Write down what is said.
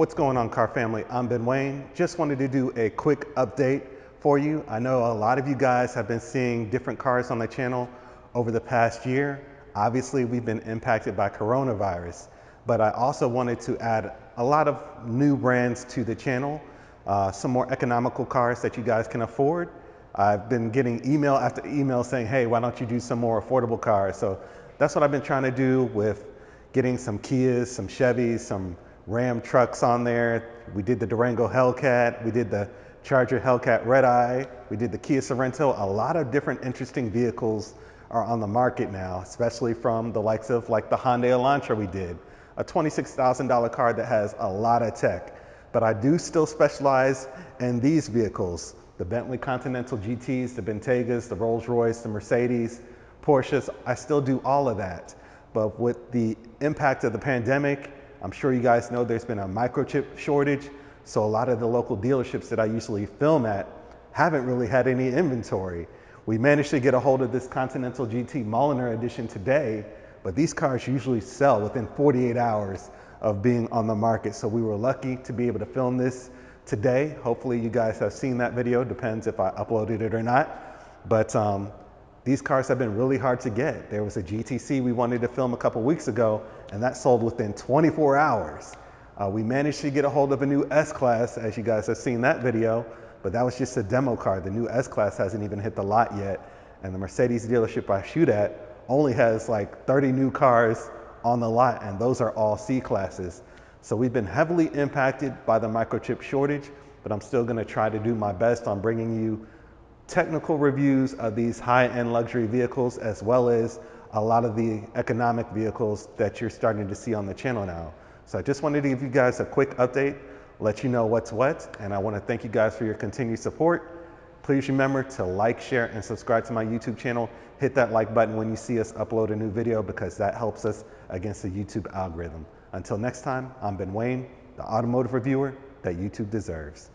What's going on, car family? I'm Ben Wayne. Just wanted to do a quick update for you. I know a lot of you guys have been seeing different cars on the channel over the past year. Obviously, we've been impacted by coronavirus, but I also wanted to add a lot of new brands to the channel, some more economical cars that you guys can afford. I've been getting email after email saying, hey, why don't you do some more affordable cars? So that's what I've been trying to do with getting some Kias, some Chevys, some Ram trucks on there. We did the Durango Hellcat, we did the Charger Hellcat Red Eye, we did the Kia Sorento. A lot of different interesting vehicles are on the market now, especially from the likes of like the Hyundai Elantra we did, a $26,000 car that has a lot of tech. But I do still specialize in these vehicles, the Bentley Continental GTs, the Bentegas, the Rolls Royce, the Mercedes, Porsches. I still do all of that. But with the impact of the pandemic, I'm sure you guys know there's been a microchip shortage. So a lot of the local dealerships that I usually film at haven't really had any inventory. We managed to get a hold of this Continental GT Mulliner edition today, but these cars usually sell within 48 hours of being on the market. So we were lucky to be able to film this today. Hopefully you guys have seen that video. Depends if I uploaded it or not. But these cars have been really hard to get. There was a GTC we wanted to film a couple weeks ago, and that sold within 24 hours. We managed to get a hold of a new S-Class, as you guys have seen that video, but that was just a demo car. The new S-Class hasn't even hit the lot yet, and the Mercedes dealership I shoot at only has like 30 new cars on the lot, and those are all C-Classes. So we've been heavily impacted by the microchip shortage, but I'm still gonna try to do my best on bringing you technical reviews of these high-end luxury vehicles, as well as a lot of the economic vehicles that you're starting to see on the channel now. So I just wanted to give you guys a quick update, let you know what's what, and I want to thank you guys for your continued support. Please remember to like, share, and subscribe to my YouTube channel. Hit that like button when you see us upload a new video, because that helps us against the YouTube algorithm. Until next time, I'm Ben Wayne, the automotive reviewer that YouTube deserves.